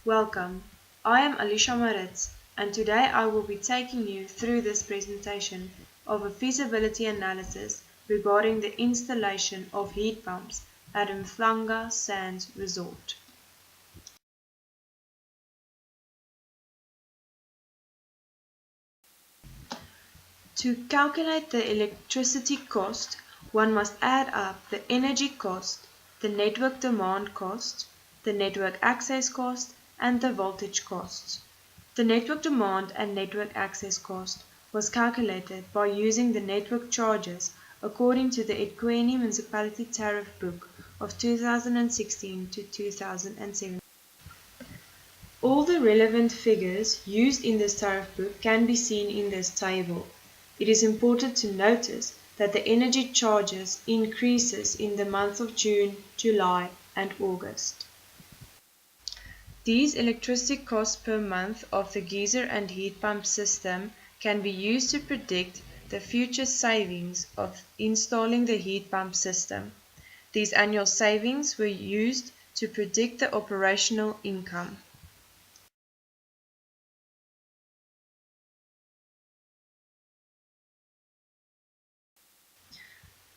Welcome, I am Alicia Maritz and today I will be taking you through this presentation of a feasibility analysis regarding the installation of heat pumps at uMhlanga Sands Resort. To calculate the electricity cost, one must add up the energy cost, the network demand cost, the network access cost, and the voltage costs. The network demand and network access cost was calculated by using the network charges according to the eThekwini Municipality Tariff Book of 2016 to 2017. All the relevant figures used in this tariff book can be seen in this table. It is important to notice that the energy charges increases in the months of June, July and August. These electricity costs per month of the geyser and heat pump system can be used to predict the future savings of installing the heat pump system. These annual savings were used to predict the operational income.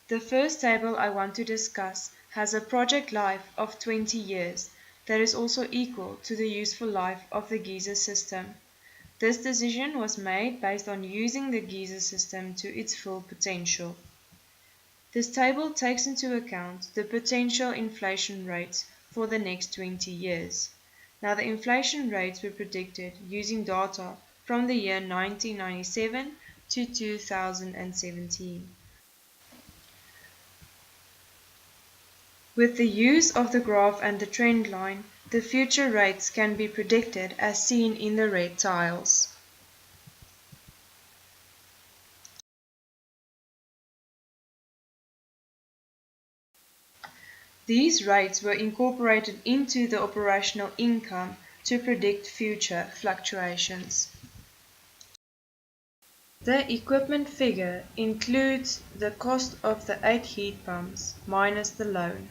The first table I want to discuss has a project life of 20 years that is also equal to the useful life of the geyser system. This decision was made based on using the geyser system to its full potential. This table takes into account the potential inflation rates for the next 20 years. Now the inflation rates were predicted using data from the year 1997 to 2017. With the use of the graph and the trend line, the future rates can be predicted as seen in the red tiles. These rates were incorporated into the operational income to predict future fluctuations. The equipment figure includes the cost of the 8 heat pumps minus the loan.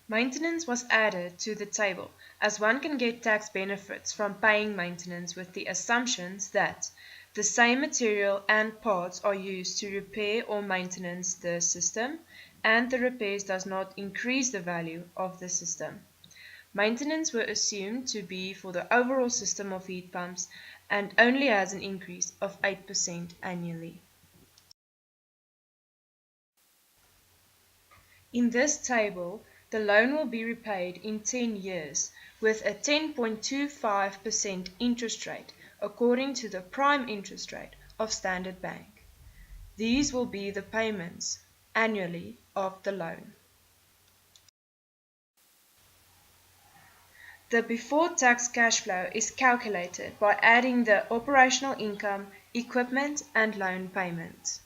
Maintenance was added to the table, as one can get tax benefits from paying maintenance with the assumptions that the same material and parts are used to repair or maintenance the system, and the repairs does not increase the value of the system. Maintenance were assumed to be for the overall system of heat pumps and only has an increase of 8% annually. In this table, the loan will be repaid in 10 years with a 10.25% interest rate according to the prime interest rate of Standard Bank. These will be the payments annually of the loan. The before-tax cash flow is calculated by adding the operational income, equipment and loan payments.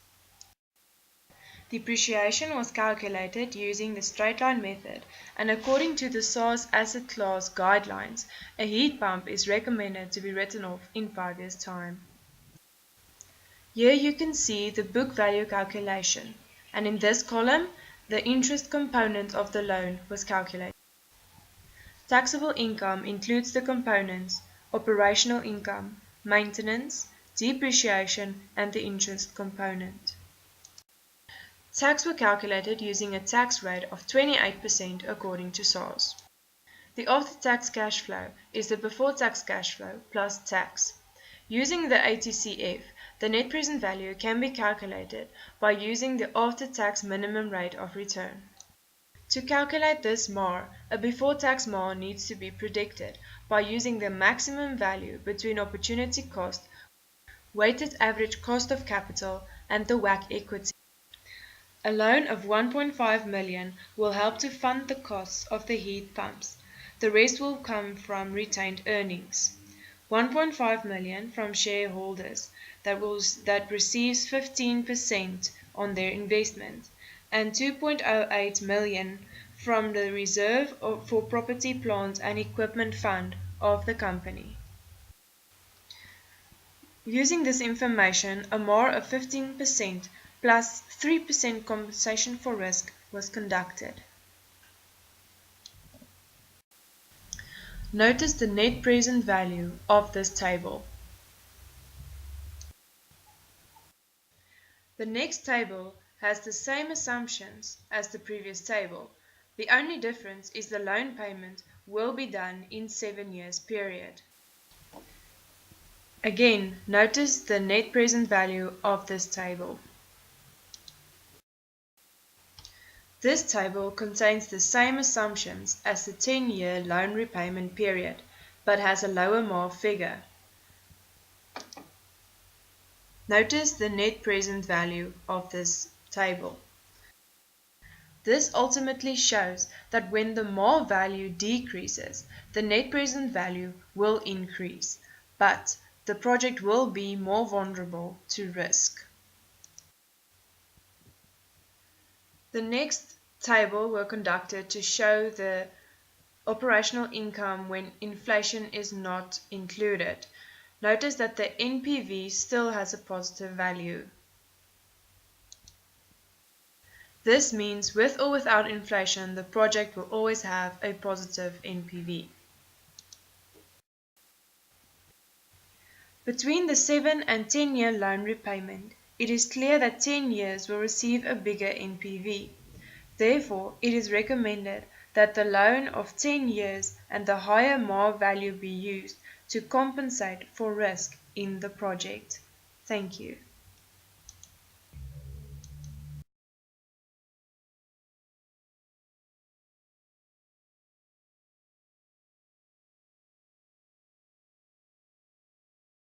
Depreciation was calculated using the straight-line method, and according to the SARS asset class guidelines, a heat pump is recommended to be written off in 5 years' time. Here you can see the book value calculation, and in this column, the interest component of the loan was calculated. Taxable income includes the components operational income, maintenance, depreciation, and the interest component. Tax were calculated using a tax rate of 28% according to SARS. The after-tax cash flow is the before-tax cash flow plus tax. Using the ATCF, the net present value can be calculated by using the after-tax minimum rate of return. To calculate this MAR, a before-tax MAR needs to be predicted by using the maximum value between opportunity cost, weighted average cost of capital, and the WACC equity. A loan of 1.5 million will help to fund the costs of the heat pumps. The rest will come from retained earnings. 1.5 million from shareholders that receives 15% on their investment, and 2.08 million from the reserve for property, plant and equipment fund of the company. Using this information, a MAR of 15% plus 3% compensation for risk was conducted. Notice the net present value of this table. The next table has the same assumptions as the previous table. The only difference is the loan payment will be done in 7 years period. Again, notice the net present value of this table. This table contains the same assumptions as the 10-year loan repayment period, but has a lower MAR figure. Notice the net present value of this table. This ultimately shows that when the MAR value decreases, the net present value will increase, but the project will be more vulnerable to risk. The next table were conducted to show the operational income when inflation is not included. Notice that the NPV still has a positive value. This means with or without inflation, the project will always have a positive NPV. Between the 7 and 10-year loan repayment, it is clear that 10 years will receive a bigger NPV. Therefore, it is recommended that the loan of 10 years and the higher MAR value be used to compensate for risk in the project. Thank you.